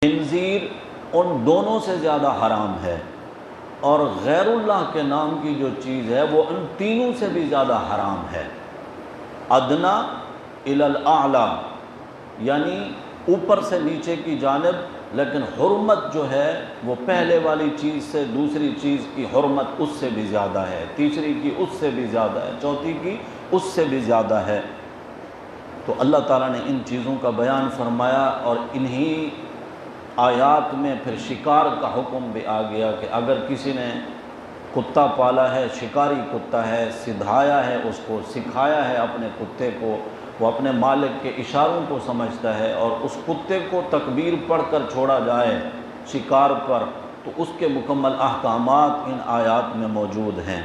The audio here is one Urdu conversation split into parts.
خنزیر ان دونوں سے زیادہ حرام ہے، اور غیر اللہ کے نام کی جو چیز ہے وہ ان تینوں سے بھی زیادہ حرام ہے۔ ادنا الی الاعلی، یعنی اوپر سے نیچے کی جانب، لیکن حرمت جو ہے وہ پہلے والی چیز سے دوسری چیز کی حرمت اس سے بھی زیادہ ہے، تیسری کی اس سے بھی زیادہ ہے، چوتھی کی اس سے بھی زیادہ ہے۔ تو اللہ تعالیٰ نے ان چیزوں کا بیان فرمایا، اور انہی آیات میں پھر شکار کا حکم بھی آ گیا کہ اگر کسی نے کتا پالا ہے، شکاری کتا ہے، سدھایا ہے، اس کو سکھایا ہے اپنے کتے کو، وہ اپنے مالک کے اشاروں کو سمجھتا ہے، اور اس کتے کو تکبیر پڑھ کر چھوڑا جائے شکار پر، تو اس کے مکمل احکامات ان آیات میں موجود ہیں۔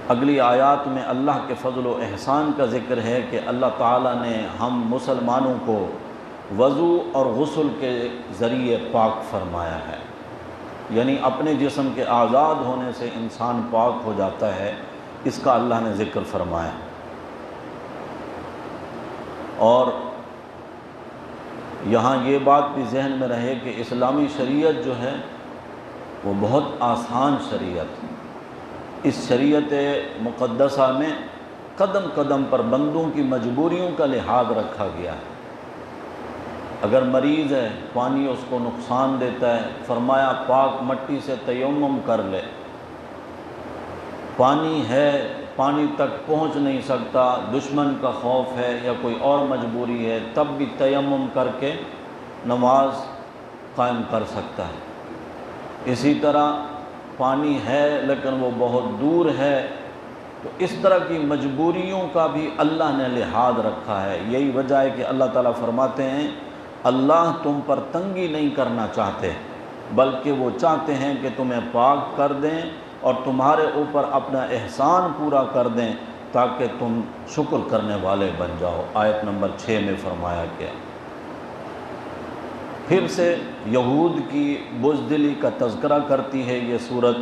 اگلی آیات میں اللہ کے فضل و احسان کا ذکر ہے کہ اللہ تعالیٰ نے ہم مسلمانوں کو وضو اور غسل کے ذریعے پاک فرمایا ہے، یعنی اپنے جسم کے آزاد ہونے سے انسان پاک ہو جاتا ہے، اس کا اللہ نے ذکر فرمایا۔ اور یہاں یہ بات بھی ذہن میں رہے کہ اسلامی شریعت جو ہے وہ بہت آسان شریعت ہے۔ اس شریعت مقدسہ میں قدم قدم پر بندوں کی مجبوریوں کا لحاظ رکھا گیا ہے۔ اگر مریض ہے، پانی اس کو نقصان دیتا ہے، فرمایا پاک مٹی سے تیمم کر لے۔ پانی ہے، پانی تک پہنچ نہیں سکتا، دشمن کا خوف ہے یا کوئی اور مجبوری ہے، تب بھی تیمم کر کے نماز قائم کر سکتا ہے۔ اسی طرح پانی ہے لیکن وہ بہت دور ہے، تو اس طرح کی مجبوریوں کا بھی اللہ نے لحاظ رکھا ہے۔ یہی وجہ ہے کہ اللہ تعالیٰ فرماتے ہیں اللہ تم پر تنگی نہیں کرنا چاہتے، بلکہ وہ چاہتے ہیں کہ تمہیں پاک کر دیں اور تمہارے اوپر اپنا احسان پورا کر دیں تاکہ تم شکر کرنے والے بن جاؤ۔ آیت نمبر 6 میں فرمایا گیا۔ پھر سے یہود کی بزدلی کا تذکرہ کرتی ہے یہ سورت،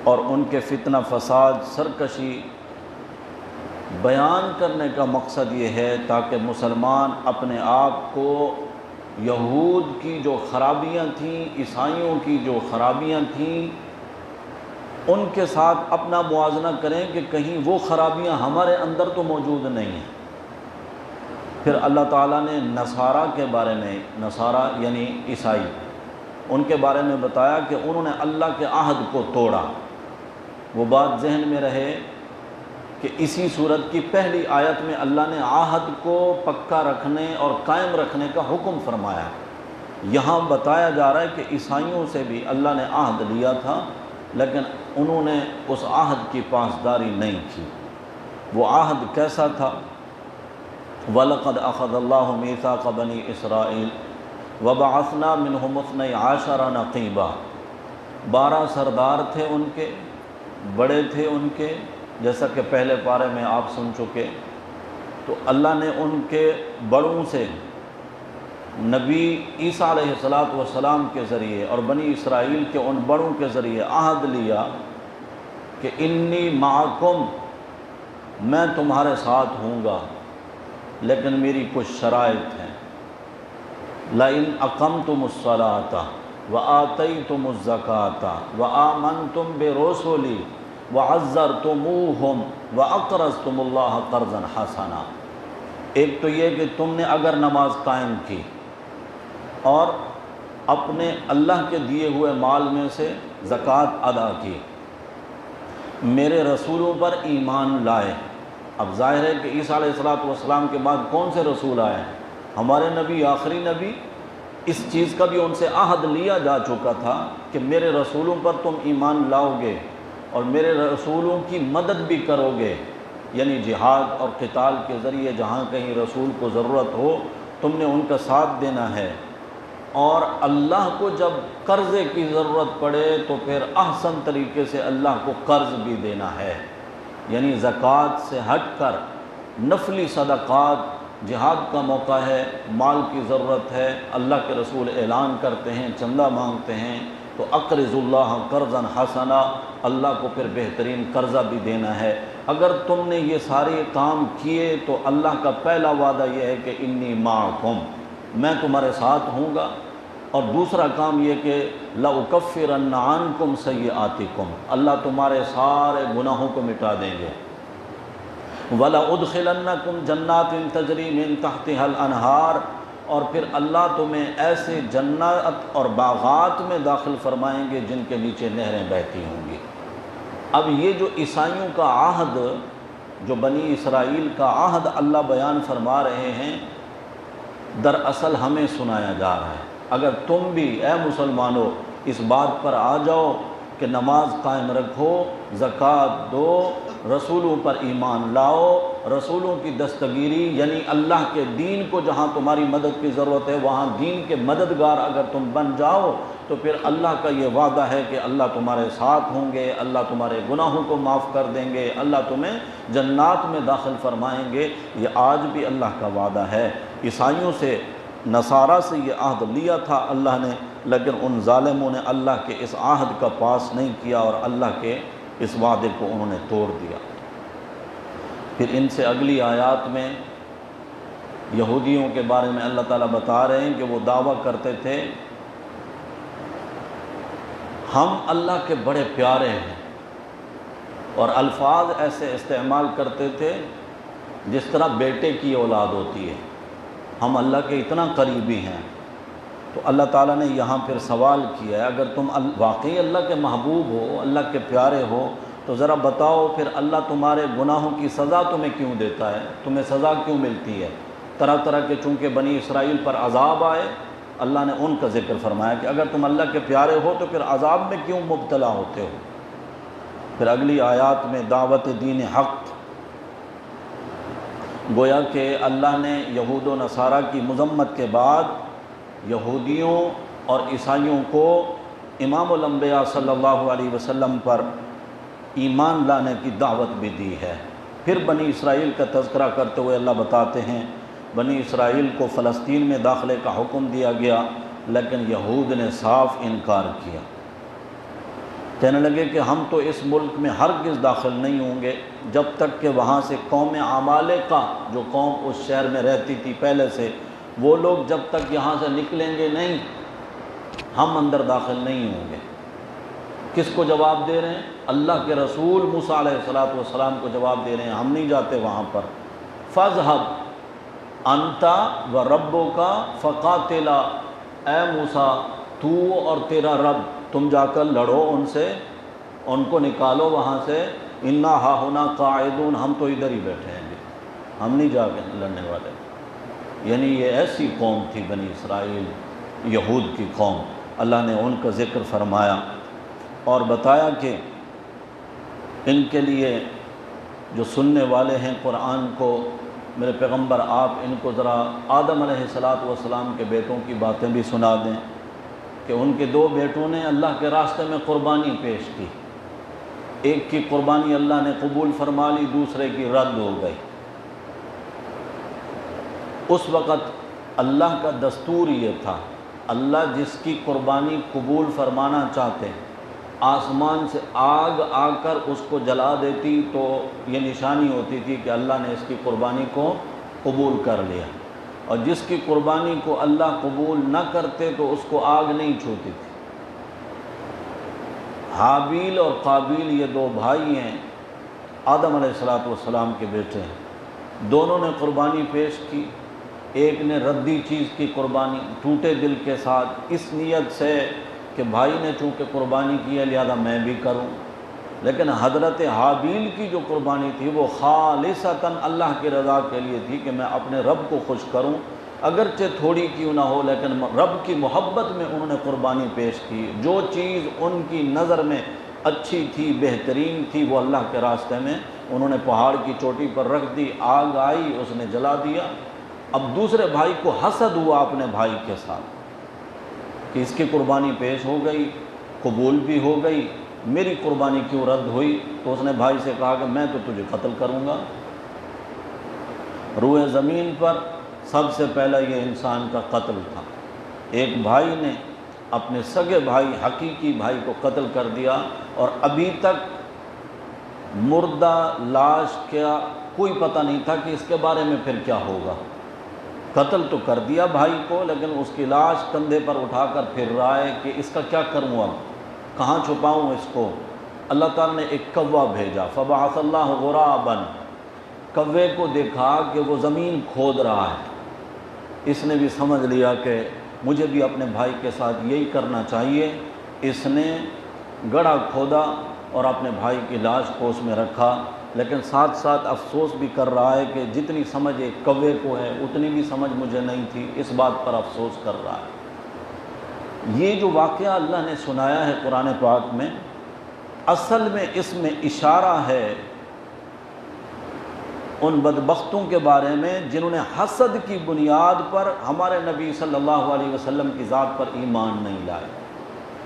اور ان کے فتنہ فساد سرکشی بیان کرنے کا مقصد یہ ہے تاکہ مسلمان اپنے آپ کو یہود کی جو خرابیاں تھیں، عیسائیوں کی جو خرابیاں تھیں، ان کے ساتھ اپنا موازنہ کریں کہ کہیں وہ خرابیاں ہمارے اندر تو موجود نہیں ہیں۔ پھر اللہ تعالیٰ نے نصارہ کے بارے میں، نصارہ یعنی عیسائی، ان کے بارے میں بتایا کہ انہوں نے اللہ کے عہد کو توڑا۔ وہ بات ذہن میں رہے کہ اسی صورت کی پہلی آیت میں اللہ نے عہد کو پکا رکھنے اور قائم رکھنے کا حکم فرمایا۔ یہاں بتایا جا رہا ہے کہ عیسائیوں سے بھی اللہ نے عہد لیا تھا، لیکن انہوں نے اس عہد کی پاسداری نہیں کی۔ وہ عہد کیسا تھا؟ وَلَقَدْ أَخَذَ اللَّهُ مِيثَاقَ بَنِي إِسْرَائِيلَ وَبَعَثْنَا مِنْهُمُ اثْنَيْ عَشَرَ نَقِيبًا۔ 12 سردار تھے ان کے، بڑے تھے ان کے، جیسا کہ پہلے پارے میں آپ سن چکے۔ تو اللہ نے ان کے بڑوں سے نبی عیسیٰ علیہ السلام کے ذریعے اور بنی اسرائیل کے ان بڑوں کے ذریعے عہد لیا کہ انی معکم، میں تمہارے ساتھ ہوں گا، لیکن میری کچھ شرائط ہیں۔ لئن اقمتم الصلاۃ وآتیتم الزکاۃ وآمنتم برسلی وعزرتموہم وأقرضتم اللہ قرضا حسنا۔ ایک تو یہ کہ تم نے اگر نماز قائم کی اور اپنے اللہ کے دیے ہوئے مال میں سے زکوٰۃ ادا کی، میرے رسولوں پر ایمان لائے۔ اب ظاہر ہے کہ عیسیٰ علیہ السلام کے بعد کون سے رسول آئے ہیں؟ ہمارے نبی، آخری نبی۔ اس چیز کا بھی ان سے عہد لیا جا چکا تھا کہ میرے رسولوں پر تم ایمان لاؤ گے اور میرے رسولوں کی مدد بھی کرو گے، یعنی جہاد اور قتال کے ذریعے جہاں کہیں رسول کو ضرورت ہو تم نے ان کا ساتھ دینا ہے، اور اللہ کو جب قرضے کی ضرورت پڑے تو پھر احسن طریقے سے اللہ کو قرض بھی دینا ہے، یعنی زکوٰۃ سے ہٹ کر نفلی صدقات۔ جہاد کا موقع ہے، مال کی ضرورت ہے، اللہ کے رسول اعلان کرتے ہیں، چندہ مانگتے ہیں، تو اقرض اللہ قرضا حسنا، اللہ کو پھر بہترین قرضہ بھی دینا ہے۔ اگر تم نے یہ سارے کام کیے تو اللہ کا پہلا وعدہ یہ ہے کہ انی معکم، میں تمہارے ساتھ ہوں گا، اور دوسرا کام یہ کہ لَأُكَفِّرَنَّ عَنْكُمْ سَيِّئَاتِكُمْ، اللہ تمہارے سارے گناہوں کو مٹا دیں گے، وَلَأُدْخِلَنَّكُمْ جَنَّاتٍ تَجْرِي مِن تَحْتِهَا الْأَنْهَارُ، اور پھر اللہ تمہیں ایسے جنات اور باغات میں داخل فرمائیں گے جن کے نیچے نہریں بہتی ہوں گی۔ اب یہ جو عیسائیوں کا عہد، جو بنی اسرائیل کا عہد اللہ بیان فرما رہے ہیں، دراصل ہمیں سنایا جا رہا ہے۔ اگر تم بھی اے مسلمانوں اس بات پر آ جاؤ کہ نماز قائم رکھو، زکوٰۃ دو، رسولوں پر ایمان لاؤ، رسولوں کی دستگیری یعنی اللہ کے دین کو جہاں تمہاری مدد کی ضرورت ہے وہاں دین کے مددگار اگر تم بن جاؤ، تو پھر اللہ کا یہ وعدہ ہے کہ اللہ تمہارے ساتھ ہوں گے، اللہ تمہارے گناہوں کو معاف کر دیں گے، اللہ تمہیں جنات میں داخل فرمائیں گے۔ یہ آج بھی اللہ کا وعدہ ہے۔ عیسائیوں سے، نصارہ سے یہ عہد لیا تھا اللہ نے، لیکن ان ظالموں نے اللہ کے اس عہد کا پاس نہیں کیا اور اللہ کے اس وعدے کو انہوں نے توڑ دیا۔ پھر ان سے اگلی آیات میں یہودیوں کے بارے میں اللہ تعالیٰ بتا رہے ہیں کہ وہ دعویٰ کرتے تھے ہم اللہ کے بڑے پیارے ہیں، اور الفاظ ایسے استعمال کرتے تھے جس طرح بیٹے کی اولاد ہوتی ہے، ہم اللہ کے اتنا قریبی ہیں۔ تو اللہ تعالیٰ نے یہاں پھر سوال کیا ہے، اگر تم واقعی اللہ کے محبوب ہو، اللہ کے پیارے ہو، تو ذرا بتاؤ پھر اللہ تمہارے گناہوں کی سزا تمہیں کیوں دیتا ہے، تمہیں سزا کیوں ملتی ہے؟ طرح طرح کے چونکہ بنی اسرائیل پر عذاب آئے، اللہ نے ان کا ذکر فرمایا کہ اگر تم اللہ کے پیارے ہو تو پھر عذاب میں کیوں مبتلا ہوتے ہو۔ پھر اگلی آیات میں دعوت دین حق، گویا کہ اللہ نے یہود و نصارہ کی مذمت کے بعد یہودیوں اور عیسائیوں کو امام الانبیاء صلی اللہ علیہ وسلم پر ایمان لانے کی دعوت بھی دی ہے۔ پھر بنی اسرائیل کا تذکرہ کرتے ہوئے اللہ بتاتے ہیں بنی اسرائیل کو فلسطین میں داخلے کا حکم دیا گیا، لیکن یہود نے صاف انکار کیا، کہنے لگے کہ ہم تو اس ملک میں ہرگز داخل نہیں ہوں گے جب تک کہ وہاں سے قوم عمالقہ، جو قوم اس شہر میں رہتی تھی پہلے سے، وہ لوگ جب تک یہاں سے نکلیں گے نہیں، ہم اندر داخل نہیں ہوں گے۔ کس کو جواب دے رہے ہیں؟ اللہ کے رسول موسیٰ علیہ السلام کو جواب دے رہے ہیں، ہم نہیں جاتے وہاں پر۔ فَاذْهَبْ أَنْتَ وَرَبُّكَ فَقَاتِلَا، اے موسیٰ تو اور تیرا رب تم جا کر لڑو ان سے، ان کو نکالو وہاں سے، اِنَّا هَاهُنَا قَاعِدُونَ، ہم تو ادھر ہی بیٹھے ہیں، ہم نہیں جا کے لڑنے والے۔ یعنی یہ ایسی قوم تھی بنی اسرائیل، یہود کی قوم۔ اللہ نے ان کا ذکر فرمایا اور بتایا کہ ان کے لیے جو سننے والے ہیں قرآن کو، میرے پیغمبر آپ ان کو ذرا آدم علیہ السلام کے بیٹوں کی باتیں بھی سنا دیں کہ ان کے دو بیٹوں نے اللہ کے راستے میں قربانی پیش کی، ایک کی قربانی اللہ نے قبول فرما لی، دوسرے کی رد ہو گئی۔ اس وقت اللہ کا دستور یہ تھا، اللہ جس کی قربانی قبول فرمانا چاہتے آسمان سے آگ آ کر اس کو جلا دیتی تو یہ نشانی ہوتی تھی کہ اللہ نے اس کی قربانی کو قبول کر لیا، اور جس کی قربانی کو اللہ قبول نہ کرتے تو اس کو آگ نہیں چھوتی تھی۔ حابیل اور قابیل یہ دو بھائی ہیں، آدم علیہ السلام کے بیٹے ہیں، دونوں نے قربانی پیش کی۔ ایک نے ردی چیز کی قربانی ٹوٹے دل کے ساتھ، اس نیت سے کہ بھائی نے چونکہ قربانی کی ہے لہذا میں بھی کروں، لیکن حضرت حابیل کی جو قربانی تھی وہ خالصتاً اللہ کی رضا کے لیے تھی کہ میں اپنے رب کو خوش کروں، اگرچہ تھوڑی کیوں نہ ہو لیکن رب کی محبت میں انہوں نے قربانی پیش کی۔ جو چیز ان کی نظر میں اچھی تھی، بہترین تھی، وہ اللہ کے راستے میں انہوں نے پہاڑ کی چوٹی پر رکھ دی، آگ آئی اس نے جلا دیا۔ اب دوسرے بھائی کو حسد ہوا اپنے بھائی کے ساتھ کہ اس کی قربانی پیش ہو گئی، قبول بھی ہو گئی، میری قربانی کیوں رد ہوئی؟ تو اس نے بھائی سے کہا کہ میں تو تجھے قتل کروں گا۔ روئے زمین پر سب سے پہلا یہ انسان کا قتل تھا، ایک بھائی نے اپنے سگے بھائی، حقیقی بھائی کو قتل کر دیا، اور ابھی تک مردہ لاش کا کوئی پتہ نہیں تھا کہ اس کے بارے میں پھر کیا ہوگا۔ قتل تو کر دیا بھائی کو، لیکن اس کی لاش کندھے پر اٹھا کر پھر رہا ہے کہ اس کا کیا کروں، اب کہاں چھپاؤں اس کو۔ اللہ تعالیٰ نے ایک کوا بھیجا، فبعث اللہ غرابا، کوے کو دیکھا کہ وہ زمین کھود رہا ہے، اس نے بھی سمجھ لیا کہ مجھے بھی اپنے بھائی کے ساتھ یہی کرنا چاہیے۔ اس نے گڑھا کھودا اور اپنے بھائی کی لاش کو اس میں رکھا، لیکن ساتھ ساتھ افسوس بھی کر رہا ہے کہ جتنی سمجھ ایک کوے کو ہے اتنی بھی سمجھ مجھے نہیں تھی، اس بات پر افسوس کر رہا ہے۔ یہ جو واقعہ اللہ نے سنایا ہے قرآن پاک میں، اصل میں اس میں اشارہ ہے ان بدبختوں کے بارے میں جنہوں نے حسد کی بنیاد پر ہمارے نبی صلی اللہ علیہ وسلم کی ذات پر ایمان نہیں لائے۔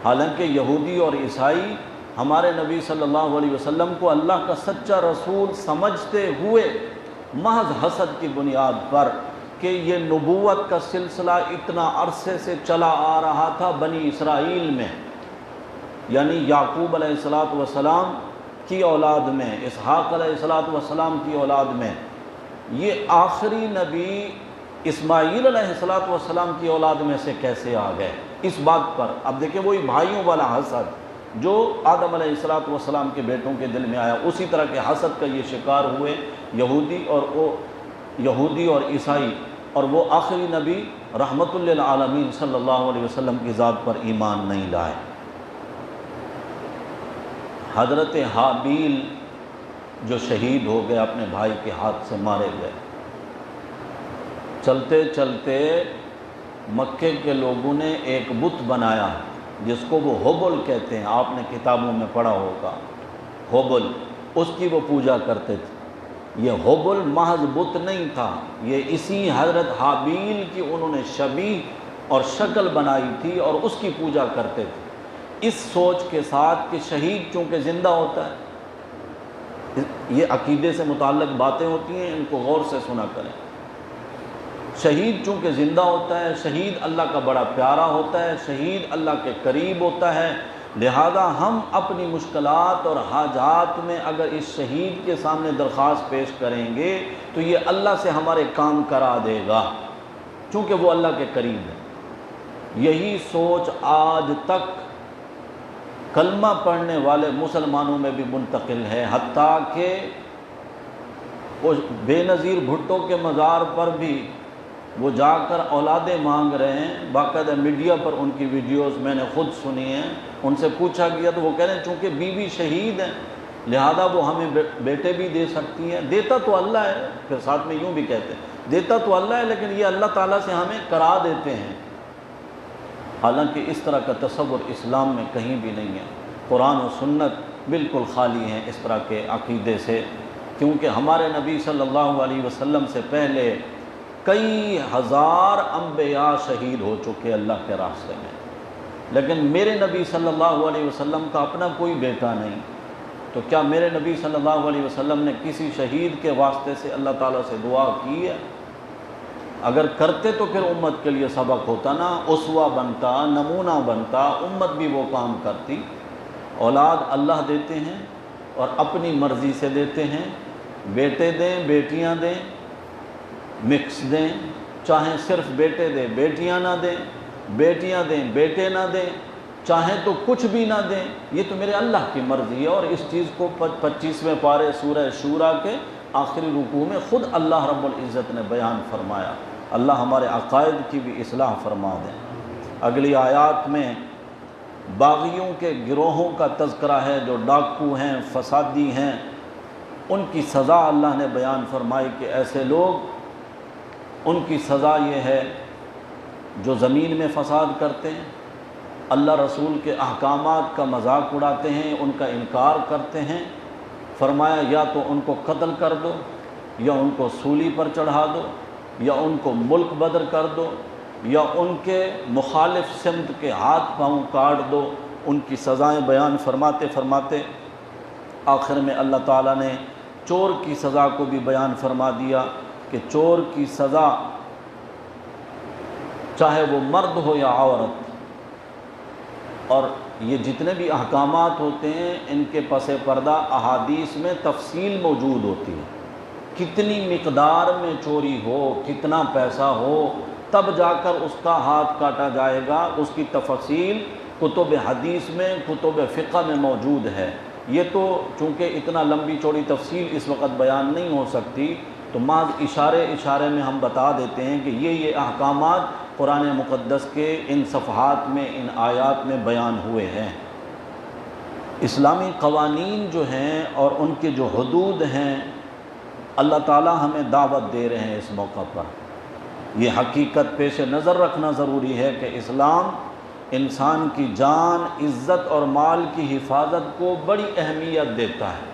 حالانکہ یہودی اور عیسائی ہمارے نبی صلی اللہ علیہ وسلم کو اللہ کا سچا رسول سمجھتے ہوئے محض حسد کی بنیاد پر کہ یہ نبوت کا سلسلہ اتنا عرصے سے چلا آ رہا تھا بنی اسرائیل میں، یعنی یعقوب علیہ السلام کی اولاد میں، اسحاق علیہ السلام کی اولاد میں، یہ آخری نبی اسماعیل علیہ السلام کی اولاد میں سے کیسے آ گئے، اس بات پر اب دیکھیں وہی بھائیوں والا حسد جو آدم علیہ السلام کے بیٹوں کے دل میں آیا، اسی طرح کے حسد کا یہ شکار ہوئے یہودی اور عیسائی، اور وہ آخری نبی رحمت للعالمین صلی اللہ علیہ وسلم کی ذات پر ایمان نہیں لائے۔ حضرت حابیل جو شہید ہو گئے، اپنے بھائی کے ہاتھ سے مارے گئے، چلتے چلتے مکے کے لوگوں نے ایک بت بنایا جس کو وہ ہوبل کہتے ہیں، آپ نے کتابوں میں پڑھا ہوگا، ہوبل، اس کی وہ پوجا کرتے تھے۔ یہ ہوبل محض بت نہیں تھا، یہ اسی حضرت حابیل کی انہوں نے شبیہ اور شکل بنائی تھی اور اس کی پوجا کرتے تھے، اس سوچ کے ساتھ کہ شہید چونکہ زندہ ہوتا ہے۔ یہ عقیدے سے متعلق باتیں ہوتی ہیں، ان کو غور سے سنا کریں۔ شہید چونکہ زندہ ہوتا ہے، شہید اللہ کا بڑا پیارا ہوتا ہے، شہید اللہ کے قریب ہوتا ہے، لہذا ہم اپنی مشکلات اور حاجات میں اگر اس شہید کے سامنے درخواست پیش کریں گے تو یہ اللہ سے ہمارے کام کرا دے گا، چونکہ وہ اللہ کے قریب ہے۔ یہی سوچ آج تک کلمہ پڑھنے والے مسلمانوں میں بھی منتقل ہے، حتیٰ کہ وہ بے نظیر بھٹو کے مزار پر بھی وہ جا کر اولادیں مانگ رہے ہیں، باقاعدہ میڈیا پر ان کی ویڈیوز میں نے خود سنی ہیں۔ ان سے پوچھا گیا تو وہ کہہ رہے ہیں چونکہ بیوی شہید ہیں لہذا وہ ہمیں بیٹے بھی دے سکتی ہیں، دیتا تو اللہ ہے، پھر ساتھ میں یوں بھی کہتے ہیں دیتا تو اللہ ہے لیکن یہ اللہ تعالیٰ سے ہمیں کرا دیتے ہیں، حالانکہ اس طرح کا تصور اسلام میں کہیں بھی نہیں ہے۔ قرآن و سنت بالکل خالی ہیں اس طرح کے عقیدے سے، کیونکہ ہمارے نبی صلی اللہ علیہ وسلم سے پہلے کئی ہزار انبیاء شہید ہو چکے اللہ کے راستے میں، لیکن میرے نبی صلی اللہ علیہ وسلم کا اپنا کوئی بیٹا نہیں، تو کیا میرے نبی صلی اللہ علیہ وسلم نے کسی شہید کے واسطے سے اللہ تعالیٰ سے دعا کی ہے؟ اگر کرتے تو پھر امت کے لیے سبق ہوتا نا، اسوہ بنتا، نمونہ بنتا، امت بھی وہ کام کرتی۔ اولاد اللہ دیتے ہیں اور اپنی مرضی سے دیتے ہیں، بیٹے دیں بیٹیاں دیں، مکس دیں، چاہیں صرف بیٹے دیں بیٹیاں نہ دیں، بیٹیاں دیں بیٹے نہ دیں، چاہیں تو کچھ بھی نہ دیں، یہ تو میرے اللہ کی مرضی ہے۔ اور اس چیز کو 25ویں پارے سورہ شورا کے آخری رکوع میں خود اللہ رب العزت نے بیان فرمایا۔ اللہ ہمارے عقائد کی بھی اصلاح فرما دیں۔ اگلی آیات میں باغیوں کے گروہوں کا تذکرہ ہے جو ڈاکو ہیں، فسادی ہیں، ان کی سزا اللہ نے بیان فرمائی کہ ایسے لوگ، ان کی سزا یہ ہے جو زمین میں فساد کرتے ہیں، اللہ رسول کے احکامات کا مذاق اڑاتے ہیں، ان کا انکار کرتے ہیں۔ فرمایا یا تو ان کو قتل کر دو، یا ان کو سولی پر چڑھا دو، یا ان کو ملک بدر کر دو، یا ان کے مخالف سمت کے ہاتھ پاؤں کاٹ دو۔ ان کی سزائیں بیان فرماتے فرماتے آخر میں اللہ تعالیٰ نے چور کی سزا کو بھی بیان فرما دیا کہ چور کی سزا چاہے وہ مرد ہو یا عورت، اور یہ جتنے بھی احکامات ہوتے ہیں ان کے پس پردہ احادیث میں تفصیل موجود ہوتی ہے۔ کتنی مقدار میں چوری ہو، کتنا پیسہ ہو، تب جا کر اس کا ہاتھ کاٹا جائے گا۔ اس کی تفصیل کتب حدیث میں، کتب فقہ میں موجود ہے۔ یہ تو چونکہ اتنا لمبی چوڑی تفصیل اس وقت بیان نہیں ہو سکتی، تو محض اشارے میں ہم بتا دیتے ہیں کہ یہ احکامات قرآن مقدس کے ان صفحات میں، ان آیات میں بیان ہوئے ہیں۔ اسلامی قوانین جو ہیں اور ان کے جو حدود ہیں، اللہ تعالی ہمیں دعوت دے رہے ہیں اس موقع پر۔ یہ حقیقت پیش نظر رکھنا ضروری ہے کہ اسلام انسان کی جان، عزت اور مال کی حفاظت کو بڑی اہمیت دیتا ہے،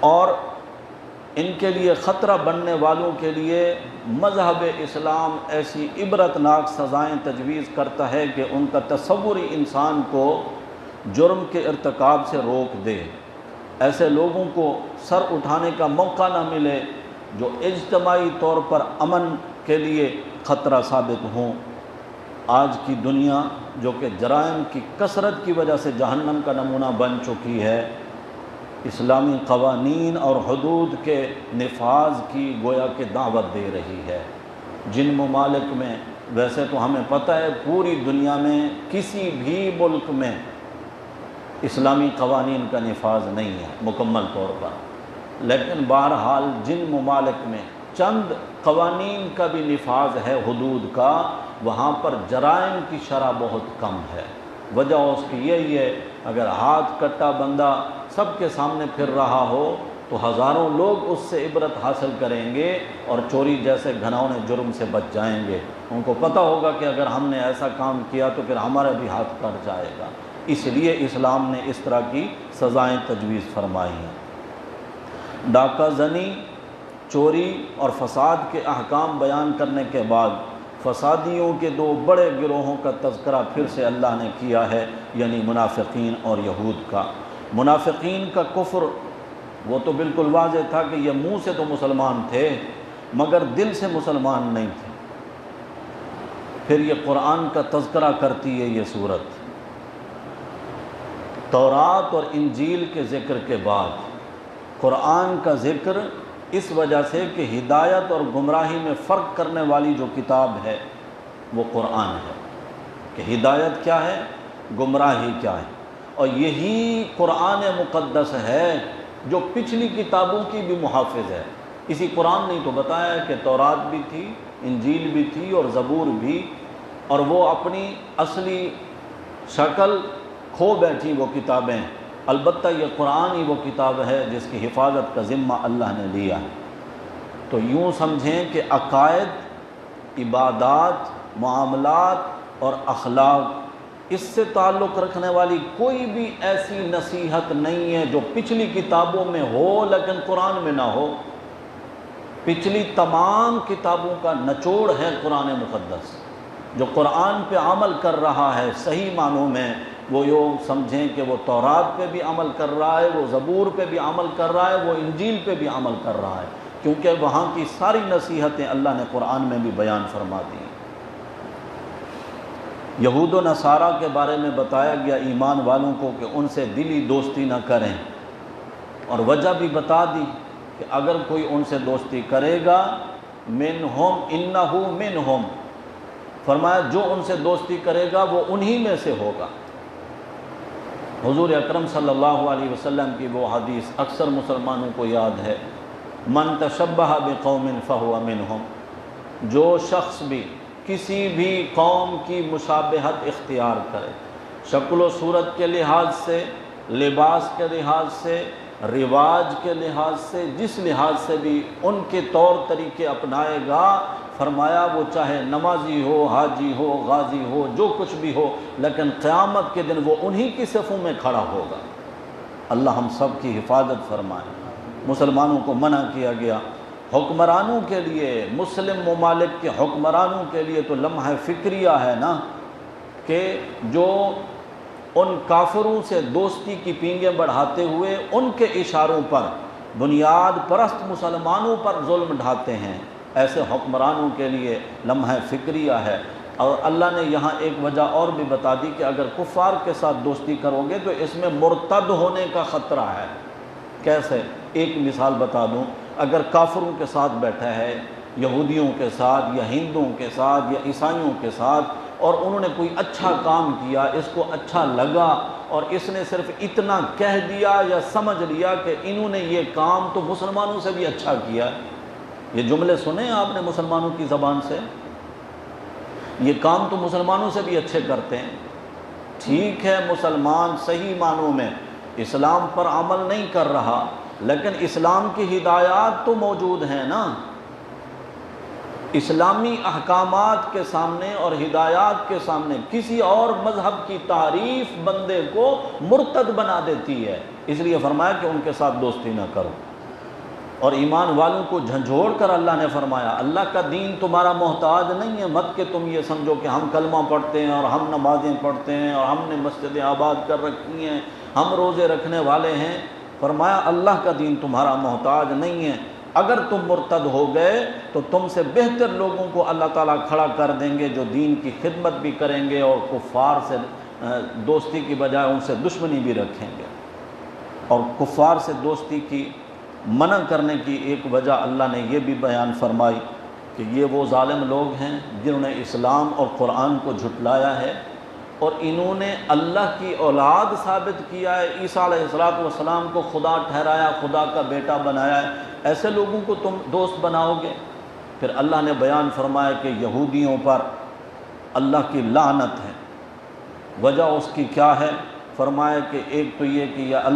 اور ان کے لیے خطرہ بننے والوں کے لیے مذہب اسلام ایسی عبرتناک سزائیں تجویز کرتا ہے کہ ان کا تصور ہی انسان کو جرم کے ارتکاب سے روک دے۔ ایسے لوگوں کو سر اٹھانے کا موقع نہ ملے جو اجتماعی طور پر امن کے لیے خطرہ ثابت ہوں۔ آج کی دنیا جو کہ جرائم کی کثرت کی وجہ سے جہنم کا نمونہ بن چکی ہے، اسلامی قوانین اور حدود کے نفاذ کی گویا کہ دعوت دے رہی ہے۔ جن ممالک میں، ویسے تو ہمیں پتہ ہے پوری دنیا میں کسی بھی ملک میں اسلامی قوانین کا نفاذ نہیں ہے مکمل طور پر، لیکن بہرحال جن ممالک میں چند قوانین کا بھی نفاذ ہے حدود کا، وہاں پر جرائم کی شرح بہت کم ہے۔ وجہ اس کی یہی ہے، اگر ہاتھ کٹا بندہ سب کے سامنے پھر رہا ہو تو ہزاروں لوگ اس سے عبرت حاصل کریں گے اور چوری جیسے گھناؤنے جرم سے بچ جائیں گے۔ ان کو پتہ ہوگا کہ اگر ہم نے ایسا کام کیا تو پھر ہمارا بھی ہاتھ کٹ جائے گا۔ اس لیے اسلام نے اس طرح کی سزائیں تجویز فرمائی ہیں۔ ڈاکہ زنی، چوری اور فساد کے احکام بیان کرنے کے بعد فسادیوں کے دو بڑے گروہوں کا تذکرہ پھر سے اللہ نے کیا ہے، یعنی منافقین اور یہود کا۔ منافقین کا کفر وہ تو بالکل واضح تھا کہ یہ منہ سے تو مسلمان تھے مگر دل سے مسلمان نہیں تھے۔ پھر یہ قرآن کا تذکرہ کرتی ہے یہ صورت۔ تورات اور انجیل کے ذکر کے بعد قرآن کا ذکر اس وجہ سے کہ ہدایت اور گمراہی میں فرق کرنے والی جو کتاب ہے وہ قرآن ہے، کہ ہدایت کیا ہے، گمراہی کیا ہے، اور یہی قرآن مقدس ہے جو پچھلی کتابوں کی بھی محافظ ہے۔ اسی قرآن نے تو بتایا ہے کہ تورات بھی تھی، انجیل بھی تھی اور زبور بھی، اور وہ اپنی اصلی شکل کھو بیٹھی وہ کتابیں، البتہ یہ قرآن ہی وہ کتاب ہے جس کی حفاظت کا ذمہ اللہ نے لیا ہے۔ تو یوں سمجھیں کہ عقائد، عبادات، معاملات اور اخلاق، اس سے تعلق رکھنے والی کوئی بھی ایسی نصیحت نہیں ہے جو پچھلی کتابوں میں ہو لیکن قرآن میں نہ ہو۔ پچھلی تمام کتابوں کا نچوڑ ہے قرآن مقدس۔ جو قرآن پہ عمل کر رہا ہے صحیح معنوں میں، وہ یوں سمجھیں کہ وہ تورات پہ بھی عمل کر رہا ہے، وہ زبور پہ بھی عمل کر رہا ہے، وہ انجیل پہ بھی عمل کر رہا ہے، کیونکہ وہاں کی ساری نصیحتیں اللہ نے قرآن میں بھی بیان فرما دی۔ یہود و نصارہ کے بارے میں بتایا گیا ایمان والوں کو کہ ان سے دلی دوستی نہ کریں، اور وجہ بھی بتا دی کہ اگر کوئی ان سے دوستی کرے گا، منہم انہ منہم، فرمایا جو ان سے دوستی کرے گا وہ انہی میں سے ہوگا۔ حضور اکرم صلی اللہ علیہ وسلم کی وہ حدیث اکثر مسلمانوں کو یاد ہے، من تشبہ بقوم فہو منہم، جو شخص بھی کسی بھی قوم کی مشابہت اختیار کرے، شکل و صورت کے لحاظ سے، لباس کے لحاظ سے، رواج کے لحاظ سے، جس لحاظ سے بھی ان کے طور طریقے اپنائے گا، فرمایا وہ چاہے نمازی ہو، حاجی ہو، غازی ہو، جو کچھ بھی ہو، لیکن قیامت کے دن وہ انہی کی صفوں میں کھڑا ہوگا۔ اللہ ہم سب کی حفاظت فرمائے۔ مسلمانوں کو منع کیا گیا۔ حکمرانوں کے لیے، مسلم ممالک کے حکمرانوں کے لیے تو لمحہ فکریہ ہے نا، کہ جو ان کافروں سے دوستی کی پینگیں بڑھاتے ہوئے ان کے اشاروں پر بنیاد پرست مسلمانوں پر ظلم ڈھاتے ہیں، ایسے حکمرانوں کے لیے لمحہ فکریہ ہے۔ اور اللہ نے یہاں ایک وجہ اور بھی بتا دی کہ اگر کفار کے ساتھ دوستی کرو گے تو اس میں مرتد ہونے کا خطرہ ہے۔ کیسے؟ ایک مثال بتا دوں، اگر کافروں کے ساتھ بیٹھا ہے، یہودیوں کے ساتھ یا ہندوؤں کے ساتھ یا عیسائیوں کے ساتھ، اور انہوں نے کوئی اچھا کام کیا، اس کو اچھا لگا اور اس نے صرف اتنا کہہ دیا یا سمجھ لیا کہ انہوں نے یہ کام تو مسلمانوں سے بھی اچھا کیا، یہ جملے سنے آپ نے مسلمانوں کی زبان سے، یہ کام تو مسلمانوں سے بھی اچھے کرتے ہیں۔ ٹھیک ہے، مسلمان صحیح معنوں میں اسلام پر عمل نہیں کر رہا، لیکن اسلام کی ہدایات تو موجود ہیں نا، اسلامی احکامات کے سامنے اور ہدایات کے سامنے کسی اور مذہب کی تعریف بندے کو مرتد بنا دیتی ہے، اس لیے فرمایا کہ ان کے ساتھ دوستی نہ کرو۔ اور ایمان والوں کو جھنجھوڑ کر اللہ نے فرمایا اللہ کا دین تمہارا محتاج نہیں ہے، مت کہ تم یہ سمجھو کہ ہم کلمہ پڑھتے ہیں اور ہم نمازیں پڑھتے ہیں اور ہم نے مسجدیں آباد کر رکھی ہیں، ہم روزے رکھنے والے ہیں۔ فرمایا اللہ کا دین تمہارا محتاج نہیں ہے، اگر تم مرتد ہو گئے تو تم سے بہتر لوگوں کو اللہ تعالیٰ کھڑا کر دیں گے جو دین کی خدمت بھی کریں گے اور کفار سے دوستی کی بجائے ان سے دشمنی بھی رکھیں گے۔ اور کفار سے دوستی کی منع کرنے کی ایک وجہ اللہ نے یہ بھی بیان فرمائی کہ یہ وہ ظالم لوگ ہیں جنہوں نے اسلام اور قرآن کو جھٹلایا ہے اور انہوں نے اللہ کی اولاد ثابت کیا ہے، عیسیٰ علیہ السلام کو خدا ٹھہرایا، خدا کا بیٹا بنایا ہے، ایسے لوگوں کو تم دوست بناؤ گے؟ پھر اللہ نے بیان فرمایا کہ یہودیوں پر اللہ کی لعنت ہے، وجہ اس کی کیا ہے؟ فرمایا کہ ایک تو یہ کہ یہ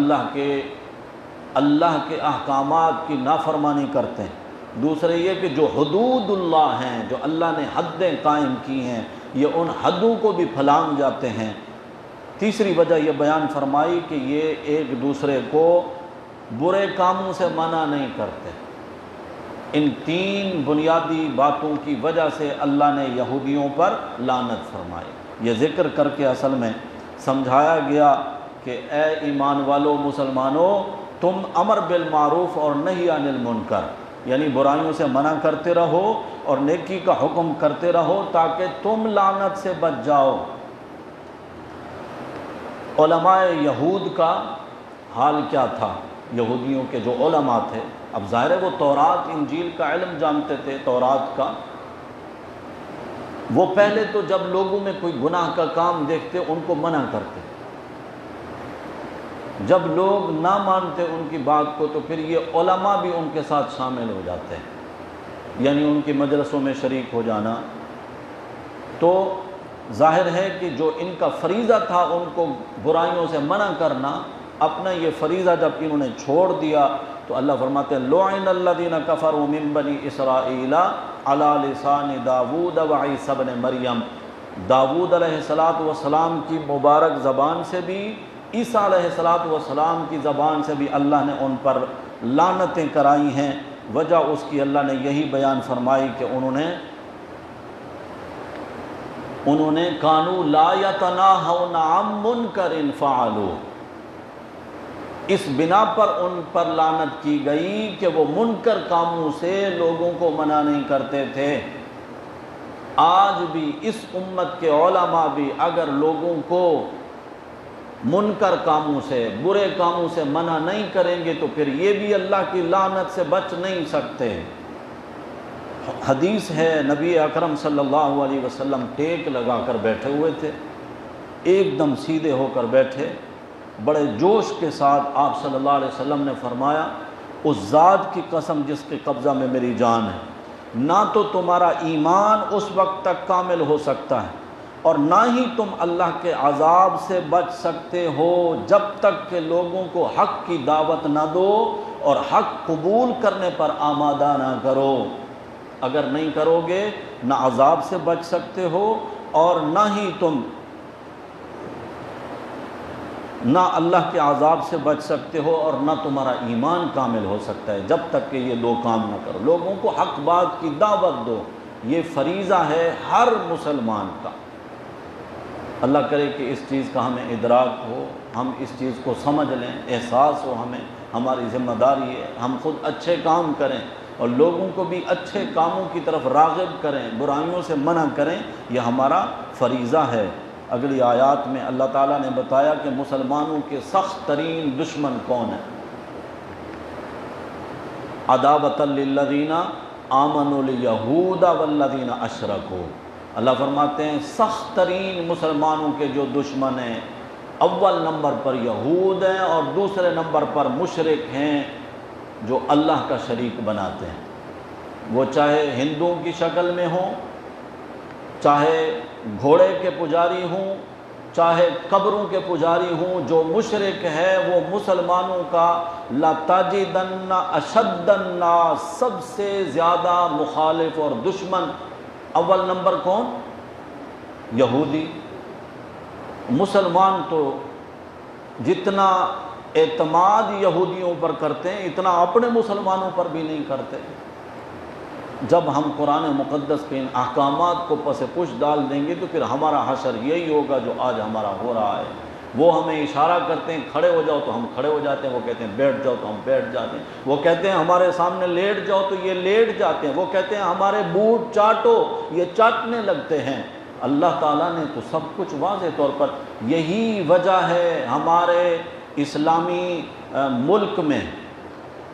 اللہ کے احکامات کی نافرمانی کرتے ہیں، دوسرے یہ کہ جو حدود اللہ ہیں، جو اللہ نے حدیں قائم کی ہیں، یہ ان حدوں کو بھی پھلانگ جاتے ہیں۔ تیسری وجہ یہ بیان فرمائی کہ یہ ایک دوسرے کو برے کاموں سے منع نہیں کرتے۔ ان تین بنیادی باتوں کی وجہ سے اللہ نے یہودیوں پر لعنت فرمائی۔ یہ ذکر کر کے اصل میں سمجھایا گیا کہ اے ایمان والو مسلمانوں، تم امر بالمعروف اور نہی عن المنکر، یعنی برائیوں سے منع کرتے رہو اور نیکی کا حکم کرتے رہو تاکہ تم لعنت سے بچ جاؤ۔ علماء یہود کا حال کیا تھا؟ یہودیوں کے جو علماء تھے، اب ظاہر ہے وہ تورات انجیل کا علم جانتے تھے، تورات کا، وہ پہلے تو جب لوگوں میں کوئی گناہ کا کام دیکھتے ان کو منع کرتے، جب لوگ نہ مانتے ان کی بات کو تو پھر یہ علماء بھی ان کے ساتھ شامل ہو جاتے ہیں، یعنی ان کی مجلسوں میں شریک ہو جانا۔ تو ظاہر ہے کہ جو ان کا فریضہ تھا ان کو برائیوں سے منع کرنا، اپنا یہ فریضہ جب انہوں نے چھوڑ دیا تو اللہ فرماتے ہیں لعن الذین کفروا من بنی اسرائیل علی لسان داود و عیسی ابن مریم، داود علیہ السلام کی مبارک زبان سے بھی، عیسیٰ علیہ السلام کی زبان سے بھی اللہ نے ان پر لعنتیں کرائی ہیں۔ وجہ اس کی اللہ نے یہی بیان فرمائی کہ انہوں نے کانوا لا یتناہون عن منکر فعلوا، اس بنا پر ان پر لعنت کی گئی کہ وہ منکر کاموں سے لوگوں کو منع نہیں کرتے تھے۔ آج بھی اس امت کے علماء بھی اگر لوگوں کو منکر کاموں سے، برے کاموں سے منع نہیں کریں گے تو پھر یہ بھی اللہ کی لعنت سے بچ نہیں سکتے۔ حدیث ہے نبی اکرم صلی اللہ علیہ وسلم ٹیک لگا کر بیٹھے ہوئے تھے، ایک دم سیدھے ہو کر بیٹھے، بڑے جوش کے ساتھ آپ صلی اللہ علیہ وسلم نے فرمایا اس ذات کی قسم جس کے قبضہ میں میری جان ہے، نہ تو تمہارا ایمان اس وقت تک کامل ہو سکتا ہے اور نہ ہی تم اللہ کے عذاب سے بچ سکتے ہو جب تک کہ لوگوں کو حق کی دعوت نہ دو اور حق قبول کرنے پر آمادہ نہ کرو۔ اگر نہیں کرو گے نہ عذاب سے بچ سکتے ہو اور نہ ہی تم نہ اللہ کے عذاب سے بچ سکتے ہو اور نہ تمہارا ایمان کامل ہو سکتا ہے جب تک کہ یہ دو کام نہ کرو۔ لوگوں کو حق بات کی دعوت دو، یہ فریضہ ہے ہر مسلمان کا۔ اللہ کرے کہ اس چیز کا ہمیں ادراک ہو، ہم اس چیز کو سمجھ لیں، احساس ہو ہمیں، ہماری ذمہ داری ہے ہم خود اچھے کام کریں اور لوگوں کو بھی اچھے کاموں کی طرف راغب کریں، برائیوں سے منع کریں، یہ ہمارا فریضہ ہے۔ اگلی آیات میں اللہ تعالیٰ نے بتایا کہ مسلمانوں کے سخت ترین دشمن کون ہیں۔ عداوۃ للذین آمنوا الیہود والذین اشرکوا، اللہ فرماتے ہیں سخت ترین مسلمانوں کے جو دشمن ہیں اول نمبر پر یہود ہیں اور دوسرے نمبر پر مشرک ہیں جو اللہ کا شریک بناتے ہیں، وہ چاہے ہندوؤں کی شکل میں ہوں، چاہے گھوڑے کے پجاری ہوں، چاہے قبروں کے پجاری ہوں، جو مشرک ہے وہ مسلمانوں کا لَتَجِدَنَّ أَشَدَّ النَّاسِ سب سے زیادہ مخالف اور دشمن اول نمبر کون؟ یہودی۔ مسلمان تو جتنا اعتماد یہودیوں پر کرتے ہیں اتنا اپنے مسلمانوں پر بھی نہیں کرتے۔ جب ہم قرآن مقدس کے ان احکامات کو پس پش ڈال دیں گے تو پھر ہمارا حشر یہی ہوگا جو آج ہمارا ہو رہا ہے۔ وہ ہمیں اشارہ کرتے ہیں کھڑے ہو جاؤ تو ہم کھڑے ہو جاتے ہیں، وہ کہتے ہیں بیٹھ جاؤ تو ہم بیٹھ جاتے ہیں، وہ کہتے ہیں ہمارے سامنے لیٹ جاؤ تو یہ لیٹ جاتے ہیں، وہ کہتے ہیں ہمارے بوٹ چاٹو یہ چاٹنے لگتے ہیں۔ اللہ تعالیٰ نے تو سب کچھ واضح طور پر، یہی وجہ ہے ہمارے اسلامی ملک میں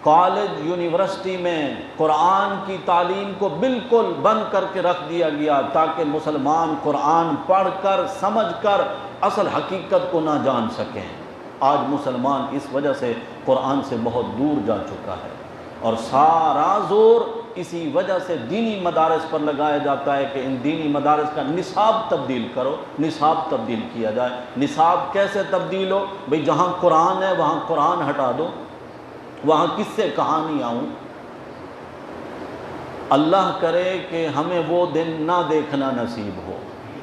کالج یونیورسٹی میں قرآن کی تعلیم کو بالکل بند کر کے رکھ دیا گیا تاکہ مسلمان قرآن پڑھ کر سمجھ کر اصل حقیقت کو نہ جان سکیں۔ آج مسلمان اس وجہ سے قرآن سے بہت دور جا چکا ہے، اور سارا زور اسی وجہ سے دینی مدارس پر لگایا جاتا ہے کہ ان دینی مدارس کا نصاب تبدیل کرو، نصاب تبدیل کیا جائے۔ نصاب کیسے تبدیل ہو؟ بھئی جہاں قرآن ہے وہاں قرآن ہٹا دو، وہاں کس سے کہانی آؤں؟ اللہ کرے کہ ہمیں وہ دن نہ دیکھنا نصیب ہو،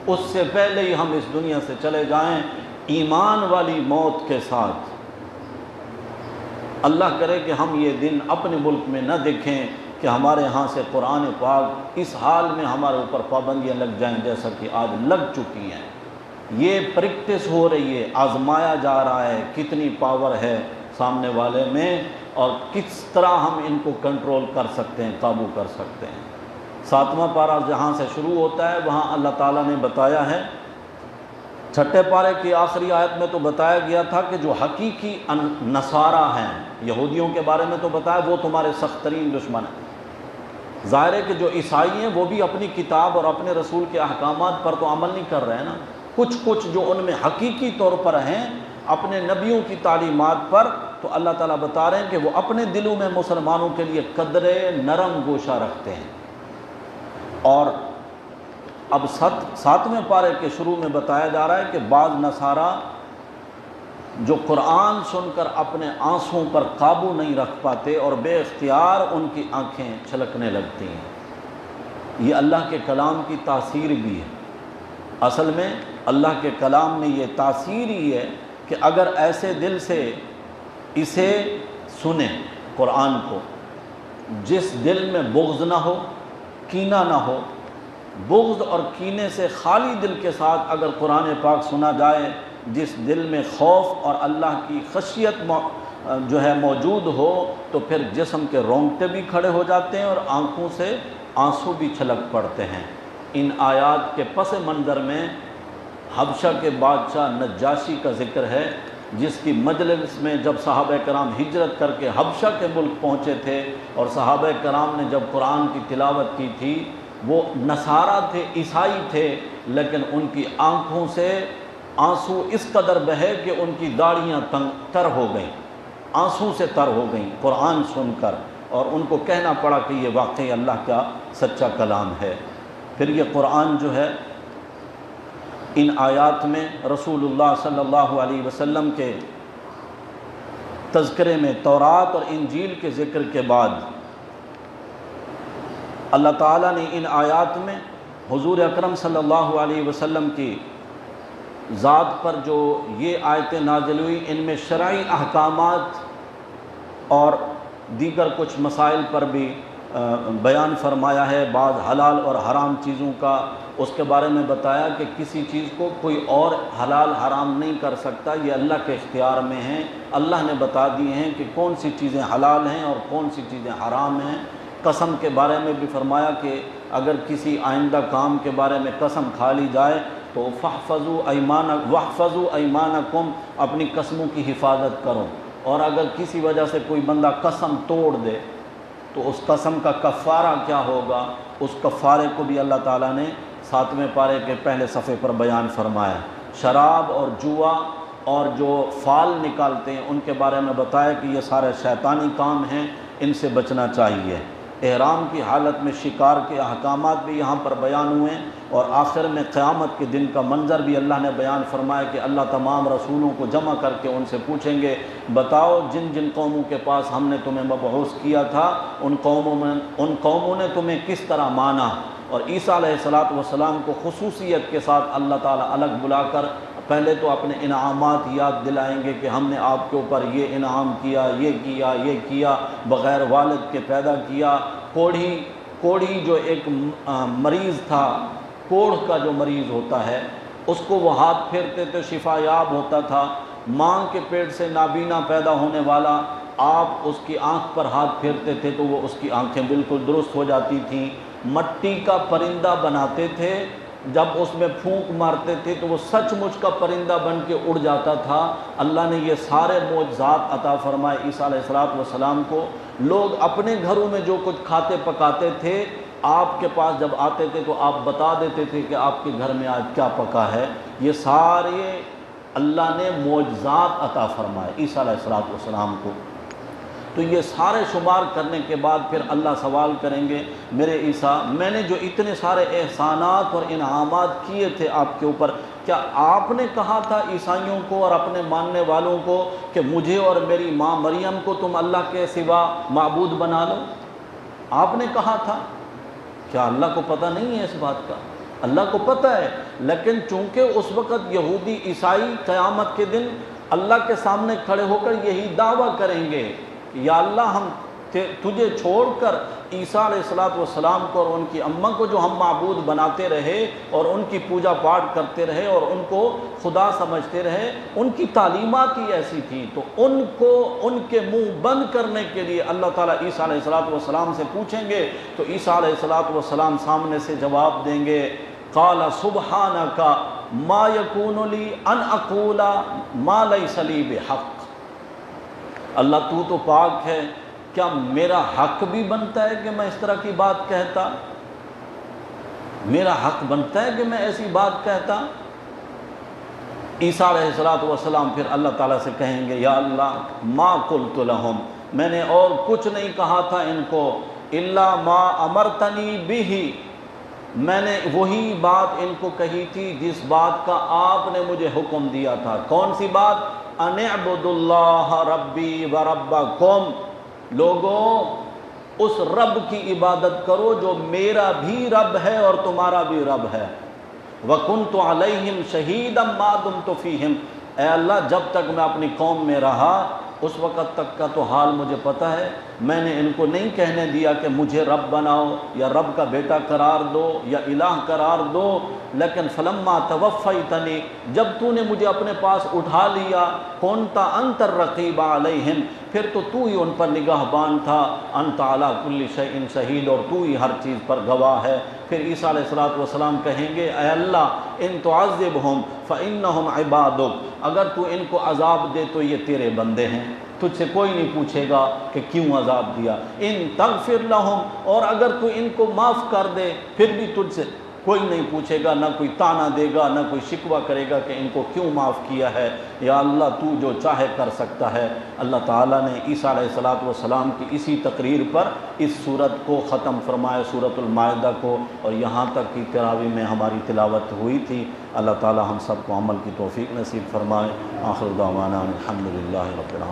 اس سے پہلے ہی ہم اس دنیا سے چلے جائیں ایمان والی موت کے ساتھ۔ اللہ کرے کہ ہم یہ دن اپنے ملک میں نہ دیکھیں کہ ہمارے ہاں سے قرآن پاک اس حال میں ہمارے اوپر پابندیاں لگ جائیں جیسا کہ آج لگ چکی ہیں۔ یہ پریکٹس ہو رہی ہے، آزمایا جا رہا ہے کتنی پاور ہے سامنے والے میں اور کس طرح ہم ان کو کنٹرول کر سکتے ہیں، قابو کر سکتے ہیں۔ 7واں پارہ جہاں سے شروع ہوتا ہے وہاں اللہ تعالیٰ نے بتایا ہے، 6 پارے کی آخری آیت میں تو بتایا گیا تھا کہ جو حقیقی نصارہ ہیں، یہودیوں کے بارے میں تو بتایا وہ تمہارے سخت ترین دشمن ہیں۔ ظاہر ہے کہ جو عیسائی ہیں وہ بھی اپنی کتاب اور اپنے رسول کے احکامات پر تو عمل نہیں کر رہے ہیں نا، کچھ جو ان میں حقیقی طور پر ہیں اپنے نبیوں کی تعلیمات پر، تو اللہ تعالیٰ بتا رہے ہیں کہ وہ اپنے دلوں میں مسلمانوں کے لیے قدرے نرم گوشہ رکھتے ہیں۔ اور اب 7ویں پارے کے شروع میں بتایا جا رہا ہے کہ بعض نصارہ جو قرآن سن کر اپنے آنسوں پر قابو نہیں رکھ پاتے اور بے اختیار ان کی آنکھیں چھلکنے لگتی ہیں۔ یہ اللہ کے کلام کی تاثیر بھی ہے۔ اصل میں اللہ کے کلام میں یہ تاثیر ہی ہے کہ اگر ایسے دل سے اسے سنیں قرآن کو، جس دل میں بغض نہ ہو، کینہ نہ ہو، بغض اور کینے سے خالی دل کے ساتھ اگر قرآن پاک سنا جائے، جس دل میں خوف اور اللہ کی خشیت جو ہے موجود ہو، تو پھر جسم کے رونگٹے بھی کھڑے ہو جاتے ہیں اور آنکھوں سے آنسو بھی چھلک پڑتے ہیں۔ ان آیات کے پس منظر میں حبشہ کے بادشاہ نجاشی کا ذکر ہے، جس کی مجلس میں جب صحابہ کرام ہجرت کر کے حبشہ کے ملک پہنچے تھے اور صحابہ کرام نے جب قرآن کی تلاوت کی تھی، وہ نصارہ تھے، عیسائی تھے، لیکن ان کی آنکھوں سے آنسو اس قدر بہے کہ ان کی داڑھیاں تر ہو گئیں، آنسو سے تر ہو گئیں قرآن سن کر، اور ان کو کہنا پڑا کہ یہ واقعی اللہ کا سچا کلام ہے۔ پھر یہ قرآن جو ہے ان آیات میں رسول اللہ صلی اللہ علیہ وسلم کے تذکرے میں تورات اور انجیل کے ذکر کے بعد اللہ تعالیٰ نے ان آیات میں حضور اکرم صلی اللہ علیہ وسلم کی ذات پر جو یہ آیتیں نازل ہوئی، ان میں شرعی احکامات اور دیگر کچھ مسائل پر بھی بیان فرمایا ہے، بعض حلال اور حرام چیزوں کا اس کے بارے میں بتایا کہ کسی چیز کو کوئی اور حلال حرام نہیں کر سکتا، یہ اللہ کے اختیار میں ہیں۔ اللہ نے بتا دی ہیں کہ کون سی چیزیں حلال ہیں اور کون سی چیزیں حرام ہیں۔ قسم کے بارے میں بھی فرمایا کہ اگر کسی آئندہ کام کے بارے میں قسم کھا لی جائے تو واحفظوا ایمانکم، اپنی قسموں کی حفاظت کرو، اور اگر کسی وجہ سے کوئی بندہ قسم توڑ دے تو اس قسم کا کفارہ کیا ہوگا، اس کفارے کو بھی اللہ تعالیٰ نے 7ویں پارے کے پہلے صفحے پر بیان فرمایا۔ شراب اور جوا اور جو فال نکالتے ہیں ان کے بارے میں بتایا کہ یہ سارے شیطانی کام ہیں، ان سے بچنا چاہیے۔ احرام کی حالت میں شکار کے احکامات بھی یہاں پر بیان ہوئے، اور آخر میں قیامت کے دن کا منظر بھی اللہ نے بیان فرمایا کہ اللہ تمام رسولوں کو جمع کر کے ان سے پوچھیں گے، بتاؤ جن جن قوموں کے پاس ہم نے تمہیں مبعوث کیا تھا ان قوموں نے تمہیں کس طرح مانا۔ اور عیسیٰ علیہ السلام کو خصوصیت کے ساتھ اللہ تعالیٰ الگ بلا کر پہلے تو اپنے انعامات یاد دلائیں گے کہ ہم نے آپ کے اوپر یہ انعام کیا، یہ کیا، بغیر والد کے پیدا کیا۔ کوڑھی جو ایک مریض تھا، کوڑھ کا جو مریض ہوتا ہے اس کو وہ ہاتھ پھیرتے تو شفا یاب ہوتا تھا۔ ماں کے پیٹ سے نابینا پیدا ہونے والا، آپ اس کی آنکھ پر ہاتھ پھیرتے تھے تو وہ اس کی آنکھیں بالکل درست ہو جاتی تھیں۔ مٹی کا پرندہ بناتے تھے، جب اس میں پھونک مارتے تھے تو وہ سچ مچ کا پرندہ بن کے اڑ جاتا تھا۔ اللہ نے یہ سارے معجزات عطا فرمائے عیسیٰ علیہ السلام کو۔ لوگ اپنے گھروں میں جو کچھ کھاتے پکاتے تھے، آپ کے پاس جب آتے تھے تو آپ بتا دیتے تھے کہ آپ کے گھر میں آج کیا پکا ہے۔ یہ سارے اللہ نے معجزات عطا فرمائے عیسیٰ علیہ السلام کو۔ تو یہ سارے شمار کرنے کے بعد پھر اللہ سوال کریں گے، میرے عیسیٰ میں نے جو اتنے سارے احسانات اور انعامات کیے تھے آپ کے اوپر، کیا آپ نے کہا تھا عیسائیوں کو اور اپنے ماننے والوں کو کہ مجھے اور میری ماں مریم کو تم اللہ کے سوا معبود بنا لو؟ آپ نے کہا تھا؟ کیا اللہ کو پتہ نہیں ہے اس بات کا؟ اللہ کو پتہ ہے، لیکن چونکہ اس وقت یہودی عیسائی قیامت کے دن اللہ کے سامنے کھڑے ہو کر یہی دعویٰ کریں گے، یا اللہ ہم تجھے چھوڑ کر عیسیٰ علیہ السلام کو اور ان کی اماں کو جو ہم معبود بناتے رہے اور ان کی پوجا پاٹ کرتے رہے اور ان کو خدا سمجھتے رہے، ان کی تعلیمات ہی ایسی تھیں، تو ان کو ان کے منہ بند کرنے کے لیے اللہ تعالیٰ عیسیٰ علیہ السلام سے پوچھیں گے۔ تو عیسیٰ علیہ السلام سامنے سے جواب دیں گے، قال سبحانک ما یکون لی ان اقول ما لیس لی بحق۔ اللہ تو پاک ہے، کیا میرا حق بھی بنتا ہے کہ میں اس طرح کی بات کہتا؟ میرا حق بنتا ہے کہ میں ایسی بات کہتا؟ عیسیٰ علیہ السلام پھر اللہ تعالیٰ سے کہیں گے، یا اللہ ما قلت لہم، میں نے اور کچھ نہیں کہا تھا ان کو، الا ما امرتنی بہ، میں نے وہی بات ان کو کہی تھی جس بات کا آپ نے مجھے حکم دیا تھا۔ کون سی بات؟ ان اعبدوا اللہ ربی و ربکم، لوگوں اس رب کی عبادت کرو جو میرا بھی رب ہے اور تمہارا بھی رب ہے۔ وَكُنْتُ عَلَيْهِمْ شَهِيدًا مَا دُمْتُ فِيهِمْ، اے اللہ جب تک میں اپنی قوم میں رہا اس وقت تک کا تو حال مجھے پتہ ہے، میں نے ان کو نہیں کہنے دیا کہ مجھے رب بناؤ یا رب کا بیٹا قرار دو یا الہ قرار دو، لیکن فلما توفیتنی، جب تو نے مجھے اپنے پاس اٹھا لیا، کونت انت الرقیب علیہم، پھر تو ہی ان پر نگہبان تھا، انت علی کل شیء شہید، اور تو ہی ہر چیز پر گواہ ہے۔ پھر عیسیٰ علیہ السلام کہیں گے، اے اللہ ان تعذبہم فانہم عبادک، اگر تو ان کو عذاب دے تو یہ تیرے بندے ہیں، تجھ سے کوئی نہیں پوچھے گا کہ کیوں عذاب دیا۔ ان تغفر لہم، اور اگر تو ان کو معاف کر دے پھر بھی تجھ سے کوئی نہیں پوچھے گا، نہ کوئی طعنہ دے گا، نہ کوئی شکوہ کرے گا کہ ان کو کیوں معاف کیا ہے۔ یا اللہ تو جو چاہے کر سکتا ہے۔ اللہ تعالیٰ نے عیسیٰ علیہ السلام کی اسی تقریر پر اس صورت کو ختم فرمایا، سورۃ المائدہ کو، اور یہاں تک کی تراویح میں ہماری تلاوت ہوئی تھی۔ اللہ تعالیٰ ہم سب کو عمل کی توفیق نصیب فرمائے۔ آخر دعوانا الحمدللہ رب العالمین۔